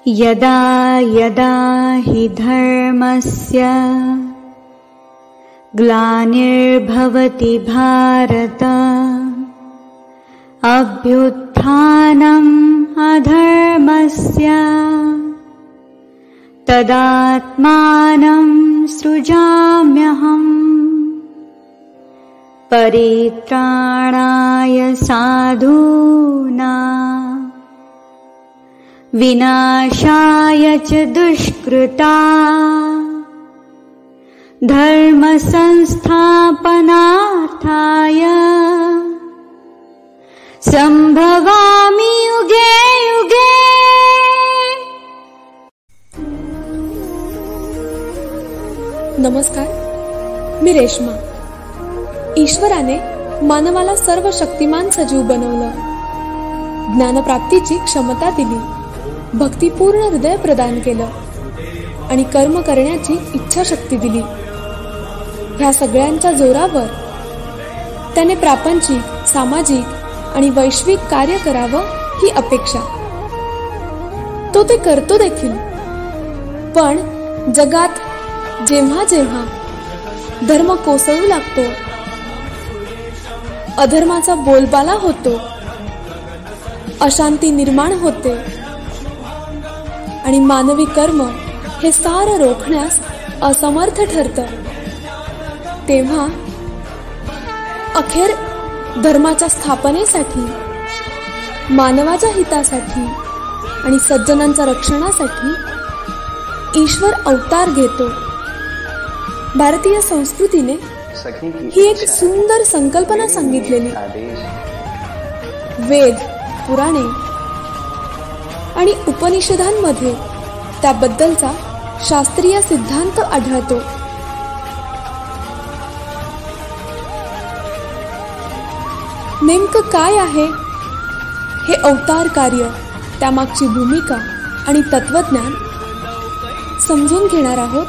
यदा यदा हि धर्मस्य ग्लानिर्भवति भारत अभ्युत्थानम् अधर्मस्य तदात्मानं सृजाम्यहम् परित्राणाय साधूनां विनाशाय च दुष्कृता धर्म संस्थापनार्थाय संभवामि युगे युगे। नमस्कार, मी रेश्मा। ईश्वराने मानवाला सर्व शक्तिमान सजीव बनवलं, ज्ञानप्राप्तीची क्षमता दिली, भक्तिपूर्ण हृदय प्रदान केलं आणि कर्म करण्याची इच्छाशक्ती दिली। ह्या सगळ्यांच्या जोरावर त्याने प्रापंचिक, सामाजिक आणि वैश्विक कार्य करावं ही अपेक्षा। तो ते करतो देखील, पण जगात जेव्हा जेव्हा धर्म कोसळू लागतो, अधर्माचा बोलबाला होतो, अशांती निर्माण होते आणि मानवी कर्म हे सारं रोखण्यास असमर्थ ठरतं, तेव्हा अखेर धर्माच्या स्थापनेसाठी, मानवाच्या हितासाठी आणि सज्जनांच्या रक्षणासाठी ईश्वर अवतार घेतो। भारतीय संस्कृतीने ही एक सुंदर संकल्पना सांगितलेली। वेद, पुराणे आणि उपनिषदांमध्ये त्याबद्दलचा शास्त्रीय सिद्धांत आढळतो। नेमकं काय आहे हे अवतार कार्य, त्यामागची भूमिका आणि तत्वज्ञान समजून घेणार आहोत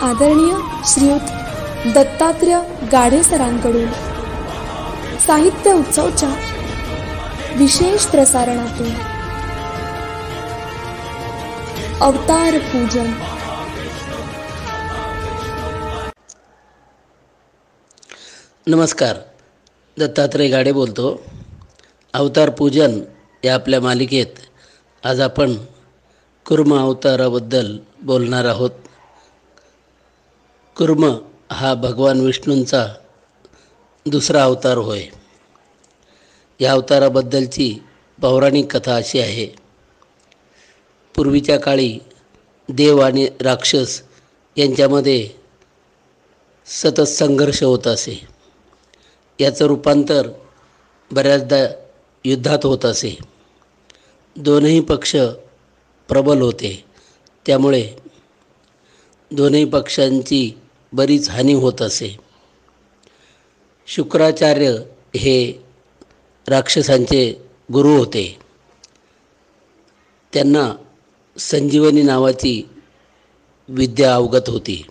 आदरणीय श्रीयुत दत्तात्रेय गाढे सरांकडून साहित्य उत्सवच्या विशेष प्रसारणातून। अवतार पूजन। नमस्कार, दत्तात्रेय गाढे बोलतो। अवतार पूजन या आपल्या मालिकेत आज आपण कुर्म अवताराबद्दल बोलणार आहोत। कुर्म हा भगवान विष्णूंचा दुसरा अवतार होय। या अवताराबद्दलची पौराणिक कथा अशी आहे, पूर्वीच्या काळी देव आणि राक्षस यांच्यामध्ये सतत संघर्ष होत असे। याचं रूपांतर बऱ्याचदा युद्धात होत असे। दोनही पक्ष प्रबल होते, त्यामुळे दोनही पक्षांची बरीच हानी होत असे। शुक्राचार्य हे राक्षसांचे गुरु होते। त्यांना संजीवनी नावाची विद्या अवगत होती।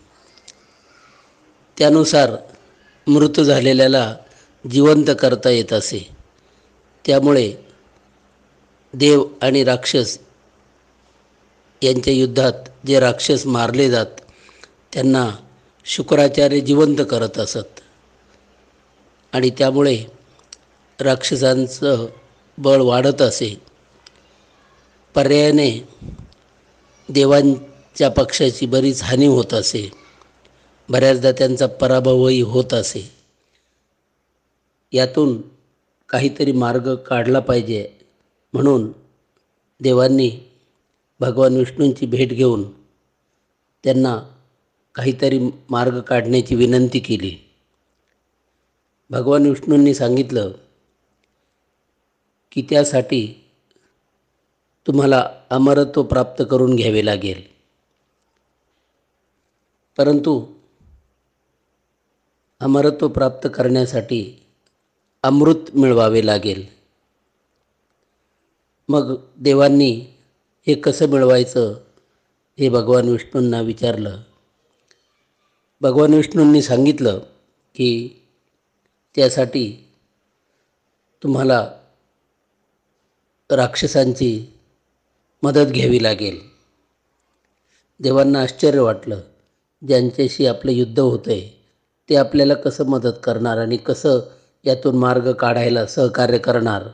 त्यानुसार मृत झालेल्याला जिवंत करता येत असे। त्यामुळे देव आणि राक्षस यांच्या युद्धात जे राक्षस मारले जात, त्यांना शुक्राचार्य जिवंत करत असत आणि त्यामुळे राक्षसांचं बळ वाढत असे। पर्यायाने देवांच्या पक्षाची बरीच हानी होत असे। बऱ्याचदा त्यांचा पराभवही होत असे। यातून काहीतरी मार्ग काढला पाहिजे म्हणून देवांनी भगवान विष्णूंची भेट घेऊन त्यांना काहीतरी मार्ग काढण्याची विनंती केली। भगवान विष्णूंनी सांगितलं की त्यासाठी तुम्हाला अमरत्व प्राप्त करून घ्यावे लागेल, परंतु अमरत्व प्राप्त करण्यासाठी अमृत मिळवावे लागेल। मग देवांनी हे कसं मिळवायचं हे भगवान विष्णूंना विचारलं। भगवान विष्णूंनी सांगितलं की त्यासाठी तुम्हाला राक्षसांची मदत घ्यावी लागेल. देवांना आश्चर्य वाटलं, ज्यांच्याशी आपलं युद्ध होतं आहे ते आपल्याला कसं मदत करणार आणि कसं यातून मार्ग काढायला सहकार्य करणार.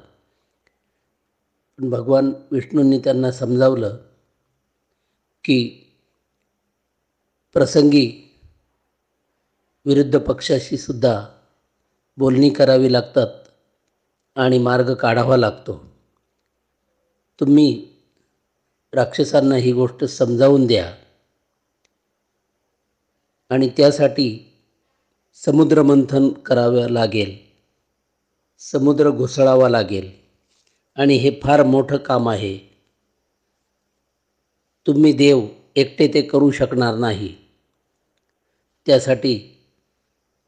पण भगवान विष्णूंनी त्यांना समजावलं की प्रसंगी विरुद्ध पक्षाशी सुद्धा बोलणी करावी लागतात आणि मार्ग काढावा लागतो. तुम्ही राक्षसांना ही गोष्ट समजावून द्या आणि त्यासाठी समुद्रमंथन करावं लागेल, समुद्र घुसळावा लागेल आणि हे फार मोठं काम आहे. तुम्ही देव एकटे ते करू शकणार नाही. त्यासाठी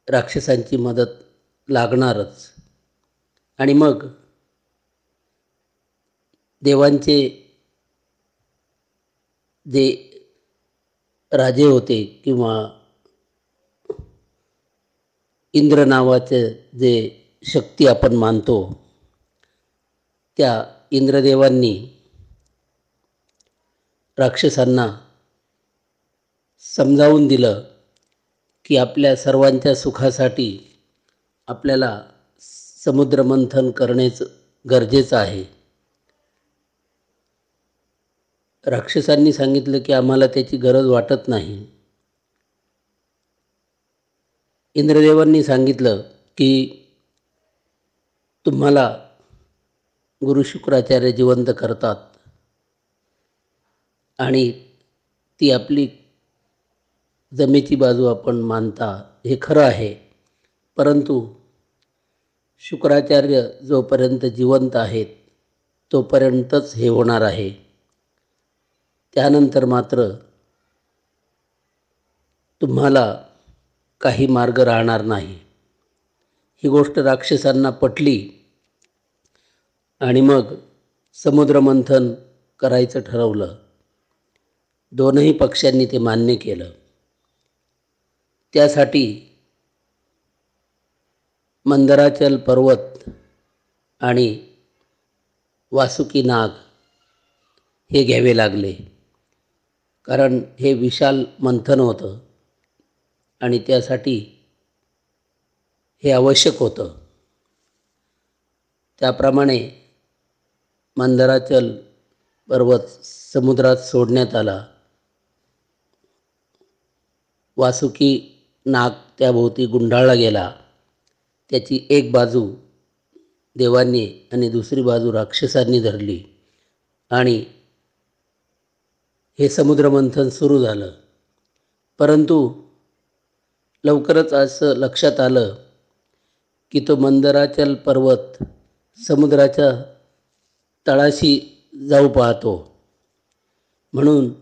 राक्षसांची मदत लागणारच. आणि मग देवांचे जे राजे होते किंवा इंद्र नावाचे जे शक्ती आपण मानतो, त्या इंद्रदेवांनी राक्षसांना समजावून दिलं की आपल्या सर्वांच्या सुखासाठी आपल्याला समुद्रमंथन करणेच गरजेचं आहे. राक्षसांनी सांगितलं की आम्हाला त्याची गरज वाटत नाही. इंद्रदेवांनी सांगितलं की तुम्हाला गुरु शुक्राचार्य जिवंत करतात आणि ती आपली जमेची बाजू आपण मानता, हे खरं आहे. परंतु शुक्राचार्य जोपर्यंत जिवंत आहेत तोपर्यंतच हे होणार आहे. त्यानंतर मात्र तुम्हाला काही मार्ग राहणार नाही. ही गोष्ट राक्षसांना पटली आणि मग समुद्रमंथन करायचं ठरवलं. दोनही पक्षांनी ते मान्य केलं. त्यासाठी मंदराचल पर्वत आणि वासुकी नाग हे घ्यावे लागले, कारण हे विशाल मंथन होतं आणि त्यासाठी हे आवश्यक होतं. त्याप्रमाणे मंदराचल पर्वत समुद्रात सोडण्यात आला. वासुकी नाग त्याभोवती गुंडाळला गेला. त्याची एक बाजू देवांनी आणि दुसरी बाजू राक्षसांनी धरली आणि हे समुद्रमंथन सुरू झालं. परंतु लवकरच असं लक्षात आलं की तो मंदराचल पर्वत समुद्राच्या तळाशी जाऊ पाहतो. म्हणून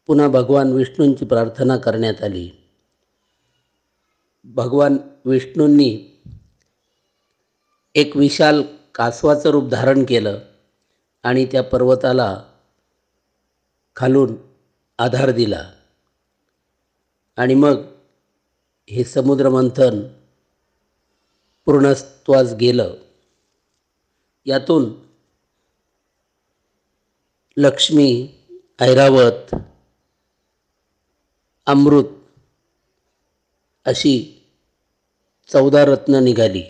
पुन्हा भगवान विष्णूंची प्रार्थना करण्यात आली. भगवान विष्णूंनी एक विशाल कासवाचं रूप धारण केलं आणि त्या पर्वताला खालून आधार दिला आणि मग हे समुद्रमंथन पूर्णत्वास गेलं. यातून लक्ष्मी, ऐरावत, अमृत अशी 14 रत्न निघाली.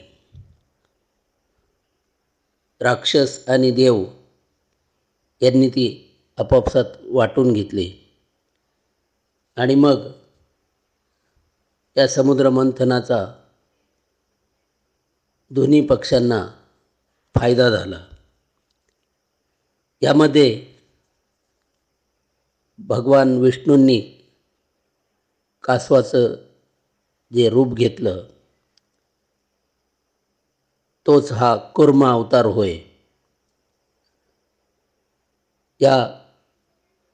राक्षस आणि देव यांनी ती आपापसात वाटून घेतली आणि मग या समुद्रमंथनाचा दोन्ही पक्षांना फायदा झाला. यामध्ये भगवान विष्णूंनी कासवाचं जे रूप घेतलं तोच हा कूर्म अवतार होय. या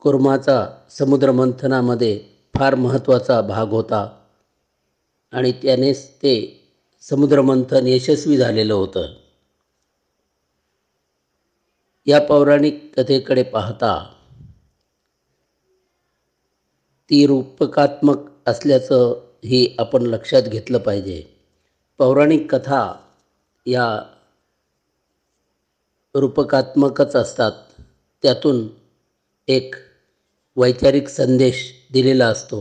कूर्माचा समुद्रमंथनामध्ये फार महत्त्वाचा भाग होता आणि त्यानेच ते समुद्रमंथन यशस्वी झालेलं होतं. या पौराणिक कथेकडे पाहता ती रूपकात्मक असल्याचं ही आपण लक्षात घेतलं पाहिजे. पौराणिक कथा या रूपकात्मकच असतात. त्यातून एक वैचारिक संदेश दिलेला असतो,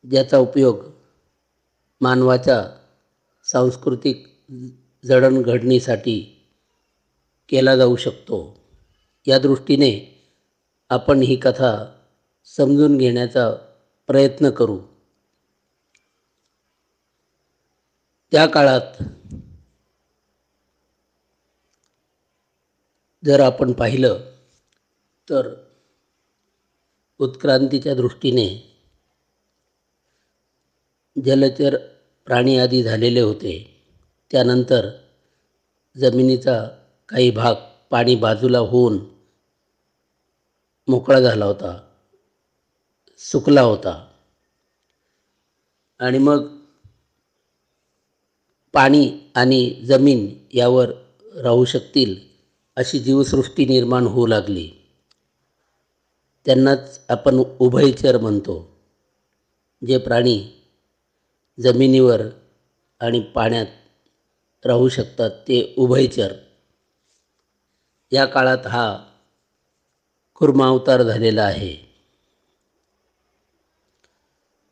ज्याचा उपयोग मानवाच्या सांस्कृतिक जडणघडणीसाठी केला जाऊ शकतो. या दृष्टीने आपण ही कथा समजून घेण्याचा प्रयत्न करू. त्या काळात जर आपण पाहिलं तर उत्क्रांतीच्या दृष्टीने जलचर प्राणी आदी झालेले होते. त्यानंतर जमिनीचा काही भाग पाणी बाजूला होऊन मोकळा झाला होता, सुकला होता. आणि मग पाणी आणि जमीन यावर राहू शकतील अशी जीवसृष्टी निर्माण होऊ लागली. त्यांनाच आपण उभयचर म्हणतो. जे प्राणी जमिनीवर आणि पाण्यात राहू शकतात ते उभयचर. या काळात हा कुर्मावतार झालेला आहे.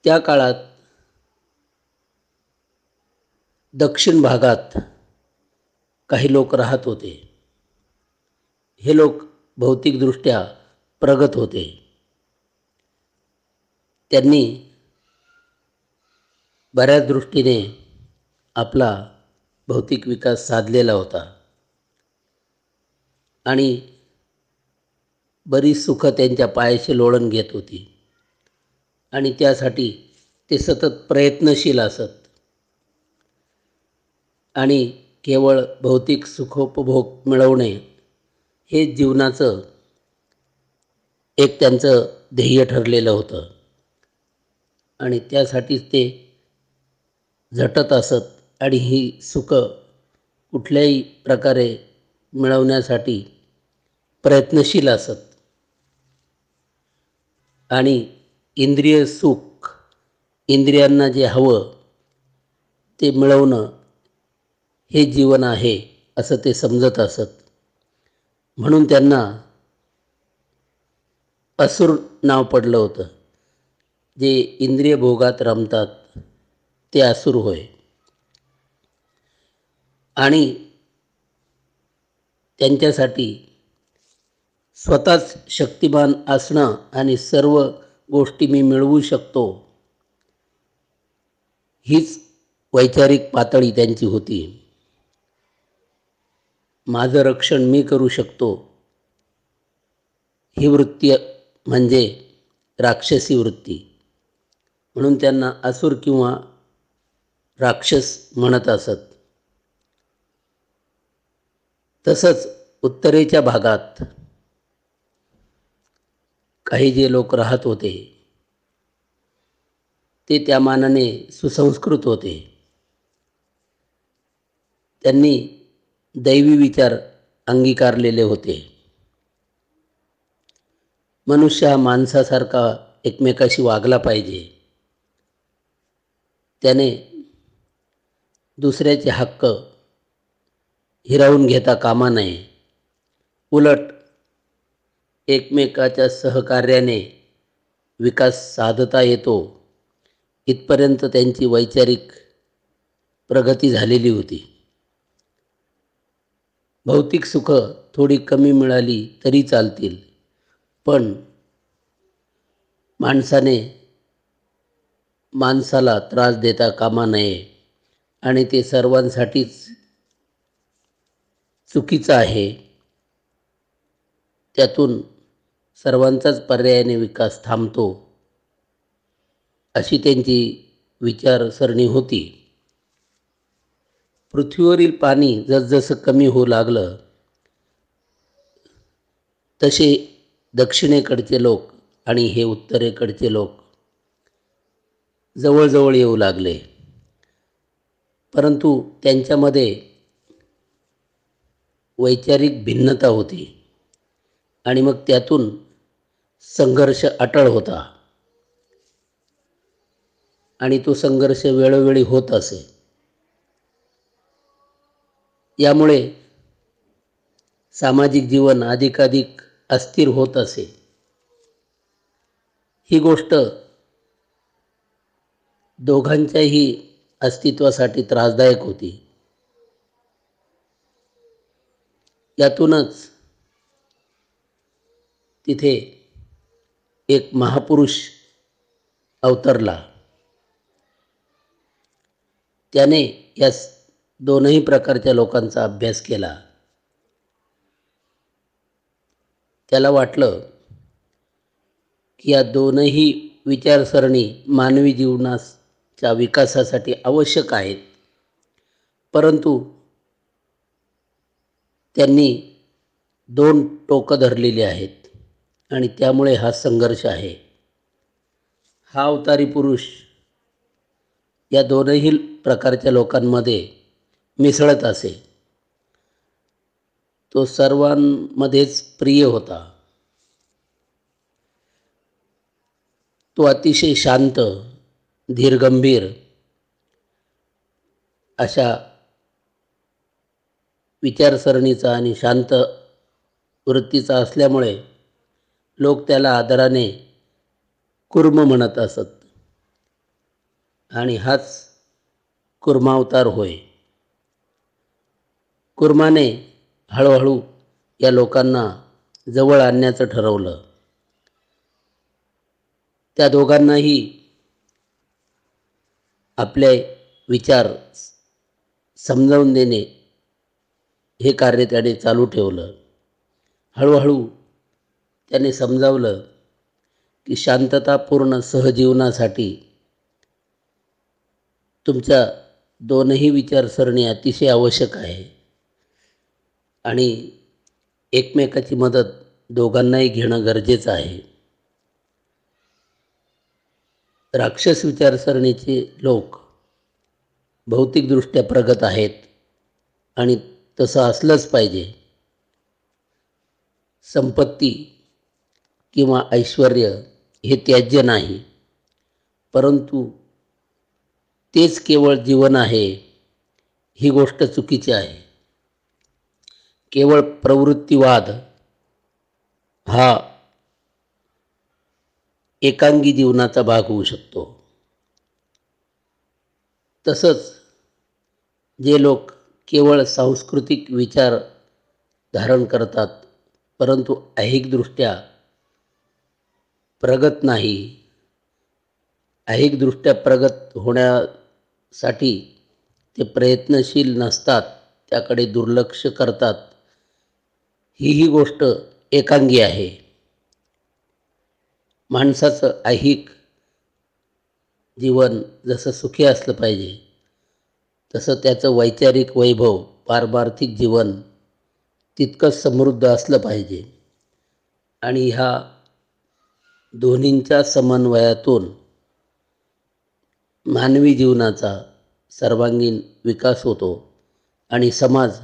त्या काळात दक्षिण भागात काही लोक राहत होते. हे लोक भौतिकदृष्ट्या प्रगत होते. त्यांनी बऱ्याच दृष्टीने आपला भौतिक विकास साधलेला होता आणि बरीच सुख त्यांच्या पायाशी लोळण घेत होती आणि त्यासाठी ते सतत प्रयत्नशील असत आणि केवळ भौतिक सुखोपभोग मिळवणे हे जीवनाचं एक त्यांचं ध्येय ठरलेलं होतं आणि त्यासाठीच ते झटत असत आणि ही सुख कुठल्याही प्रकारे मिळवण्यासाठी प्रयत्नशील असत. आणि इंद्रिय सुख, इंद्रियांना जे हवं ते मिळवणं हे जीवन आहे असं ते समजत असत. म्हणून त्यांना असुर नाव पडलं होतं. जे इंद्रिय भोगात रमतात ते असुर होय. आणि त्यांच्यासाठी स्वतःच शक्तिमान असणं आणि सर्व गोष्टी मी मिळवू शकतो हीच वैचारिक पातळी त्यांची होती. माझं रक्षण मी करू शकतो ही वृत्ती म्हणजे राक्षसी वृत्ती. म्हणून त्यांना असुर किंवा राक्षस म्हणत असत. तसंच उत्तरेच्या भागात काही जे लोक राहत होते ते त्या मानाने सुसंस्कृत होते. त्यांनी दैवी विचार अंगीकारलेले होते. मनुष्य हा माणसासारखा एकमेकाशी वागला पाहिजे. त्याने दुसऱ्याचे हक्क हिरावून घेता कामा नये. उलट एकमेकाच्या सहकार्याने विकास साधता येतो इथपर्यंत त्यांची वैचारिक प्रगती झालेली होती. भौतिक सुख थोडी कमी मिळाली तरी चालतील, पण माणसाने माणसाला त्रास देता कामा नये आणि ते सर्वांसाठीच चुकीचं आहे. त्यातून सर्वांचाच पर्यायाने विकास थांबतो अशी त्यांची विचारसरणी होती. पृथ्वीवरील पाणी जसजसं कमी होऊ लागलं तसे दक्षिणेकडचे लोक आणि हे उत्तरेकडचे लोक जवळजवळ येऊ लागले. परंतु त्यांच्यामध्ये वैचारिक भिन्नता होती आणि मग त्यातून संघर्ष अटळ होता आणि तो संघर्ष वेळोवेळी होत असे. यामुळे सामाजिक जीवन अधिकाधिक अस्थिर होत असे. ही गोष्ट दोघांच्याही अस्तित्वासाठी त्रासदायक होती. यातूनच तिथे एक महापुरुष अवतरला. त्याने या दोनही प्रकारच्या लोकांचा अभ्यास केला. त्याला वाटलं की या दोनही विचारसरणी मानवी जीवनाच्या विकासासाठी आवश्यक आहेत, परंतु त्यांनी दोन टोकं धरलेली आहेत आणि त्यामुळे हा संघर्ष आहे. हा अवतारी पुरुष या दोनही प्रकारच्या लोकांमध्ये मिसळत असे. तो सर्वांमध्येच प्रिय होता. तो अतिशय शांत, धीरगंभीर अशा विचारसरणीचा आणि शांत वृत्तीचा असल्यामुळे लोक त्याला आदराने कुर्म म्हणत असत. आणि हाच कुर्मावतार होय. कुर्माने हळूहळू या लोकांना जवळ आणण्याचं ठरवलं. त्या दोघांनाही आपले विचार समजावून देणे हे कार्य त्याने चालू ठेवलं. हळूहळू त्याने समजावलं की शांततापूर्ण सहजीवनासाठी तुमच्या दोनही विचारसरणी अतिशय आवश्यक आहे आणि एकमेकाची मदत दोघांनाही घेणं गरजेचं आहे. राक्षस विचारसरणीचे लोक भौतिकदृष्ट्या प्रगत आहेत आणि तसं असलंच पाहिजे. संपत्ती किंवा ऐश्वर्य हे त्याज्य नाही, परंतु तेच केवळ जीवन आहे ही गोष्ट चुकीची आहे. केवळ प्रवृत्तीवाद हा एकांगी जीवनाचा भाग होऊ शकतो. तसंच जे लोक केवळ सांस्कृतिक विचार धारण करतात परंतु ऐहिकदृष्ट्या प्रगत नाही, ऐहिकदृष्ट्या प्रगत होण्यासाठी ते प्रयत्नशील नसतात, त्याकडे दुर्लक्ष करतात, ही गोष्ट एकांगी आहे. माणसाचं ऐहिक जीवन जसं सुखी असलं पाहिजे तसं त्याचं वैचारिक वैभव, पारमार्थिक जीवन तितकंच समृद्ध असलं पाहिजे. आणि ह्या दोन्हींच्या समन्वयातून मानवी जीवनाचा सर्वांगीण विकास होतो आणि समाज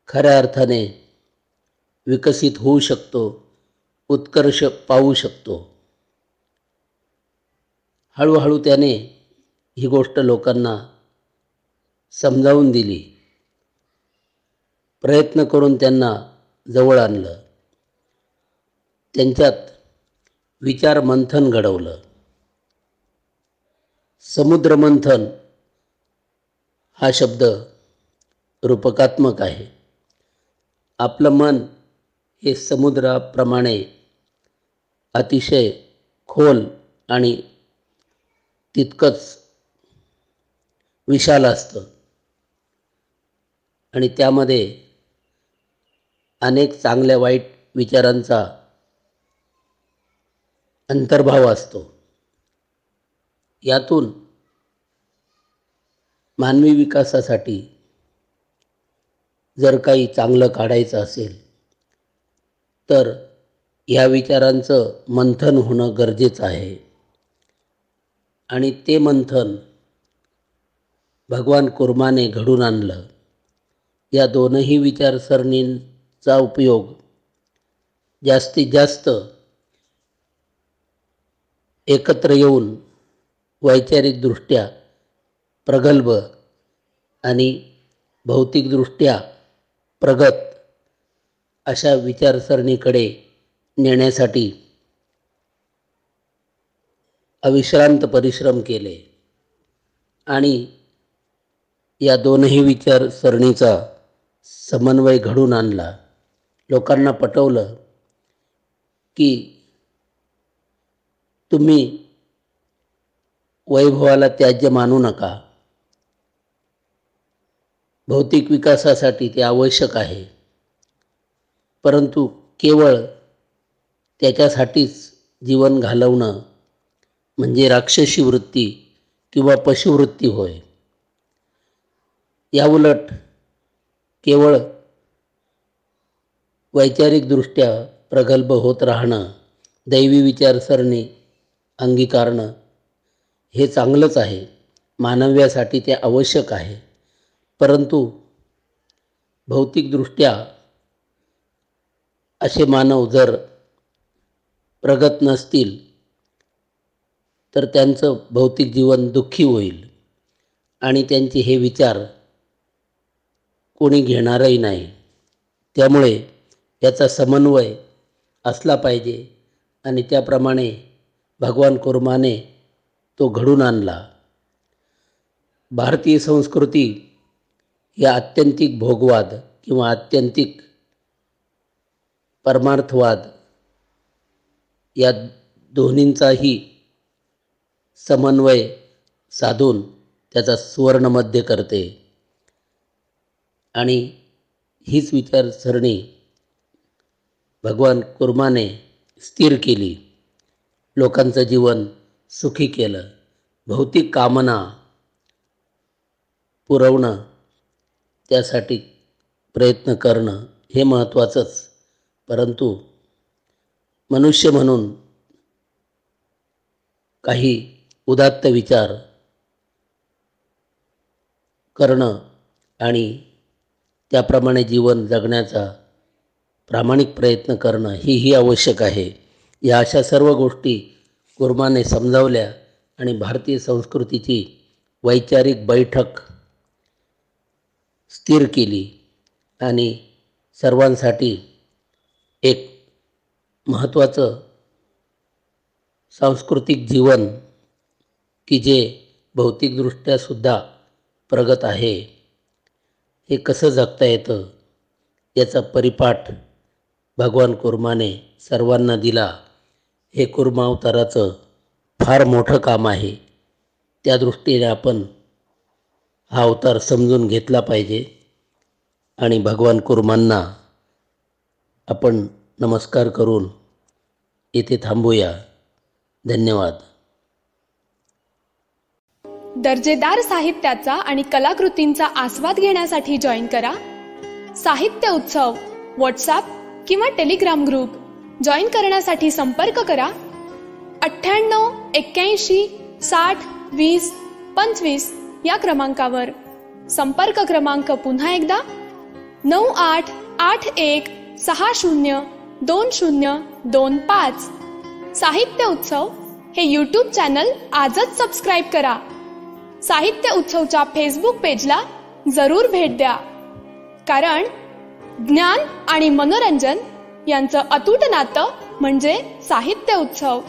खऱ्या अर्थाने विकसित होऊ शकतो, उत्कर्ष पावू शकतो. हळूहळू त्याने ही गोष्ट लोकांना समजावून दिली. प्रयत्न करून त्यांना जवळ आणलं. त्यांच्यात विचार मंथन घडवलं. समुद्रमंथन हा शब्द रूपकात्मक आहे. आपलं मन हे समुद्राप्रमाणे अतिशय खोल आणि तितकंच विशाल असतं आणि त्यामध्ये अनेक चांगल्या वाईट विचारांचा अंतर्भाव असतो. यातून मानवी विकासासाठी जर काही चांगलं काढायचं असेल तर या विचारांचं मंथन होणं गरजेचं आहे. आणि ते मंथन भगवान कुर्माने घडून आणलं. या दोनही विचारसरणींचा उपयोग जास्तीत जास्त एकत्र येऊन वैचारिकदृष्ट्या प्रगल्भ आणि भौतिकदृष्ट्या प्रगत अशा विचारसरणीकडे नेण्यासाठी अविश्रांत परिश्रम केले आणि या दोनही विचारसरणीचा समन्वय घडून आणला. लोकांना पटवलं की तुम्ही वैभवाला त्याज्य मानू नका, भौतिक विकासासाठी ते आवश्यक आहे, परंतु केवळ त्याच्यासाठीच जीवन घालवणं म्हणजे राक्षसी वृत्ती किंवा पशुवृत्ती होय. याउलट केवळ वैचारिकदृष्ट्या प्रगल्भ होत राहणं, दैवी विचारसरणी अंगीकारणं हे चांगलंच आहे, मानव्यासाठी ते आवश्यक आहे. परंतु भौतिकदृष्ट्या असे मानव जर प्रगत नसतील तर त्यांचं भौतिक जीवन दुःखी होईल आणि त्यांचे हे विचार कोणी घेणारही नाही. त्यामुळे याचा समन्वय असला पाहिजे आणि त्याप्रमाणे भगवान कुर्माने तो घडून आणला. भारतीय संस्कृती या आत्यंतिक भोगवाद किंवा आत्यंतिक परमार्थवाद या दोन्हींचाही समन्वय साधून त्याचा सुवर्णमध्य करते आणि हीच विचारसरणी भगवान कुर्माने स्थिर केली, लोकांचं जीवन सुखी केलं. भौतिक कामना पुरवणं, त्यासाठी प्रयत्न करणं हे महत्त्वाचंच, परंतु मनुष्य म्हणून काही उदात्त विचार करणं आणि त्याप्रमाणे जीवन जगण्याचा प्रामाणिक प्रयत्न करणं ही आवश्यक आहे. या अशा सर्व गोष्टी कुर्माने समजावल्या आणि भारतीय संस्कृतीची वैचारिक बैठक स्थिर केली आणि सर्वांसाठी एक महत्त्वाचं सांस्कृतिक जीवन की जे भौतिकदृष्ट्या सुद्धा प्रगत आहे हे कसं जगता येतं याचा परिपाठ भगवान कुर्माने सर्वांना दिला. हे कुर्मावताराचं फार मोठं काम आहे. त्या दृष्टीने आपण हा अवतार समजून घेतला पाहिजे आणि भगवान कुर्मांना आपण नमस्कार करून येथे थांबूया. धन्यवाद. दर्जेदार साहित्याचा आणि कलाकृतींचा आस्वाद घेण्यासाठी जॉईन करा साहित्य उत्सव व्हॉट्सॲप किंवा टेलिग्राम ग्रुप. जॉईन करण्यासाठी संपर्क करा 98 81 60 20 25 या क्रमांकावर. संपर्क क्रमांक पुन्हा एकदा 9881 60 2025. साहित्य उत्सव हे यूट्यूब चॅनल आजच सबस्क्राईब करा. साहित्य उत्सवच्या फेसबुक पेजला जरूर भेट द्या, कारण ज्ञान आणि मनोरंजन यांचं अतूट नातं म्हणजे साहित्य उत्सव.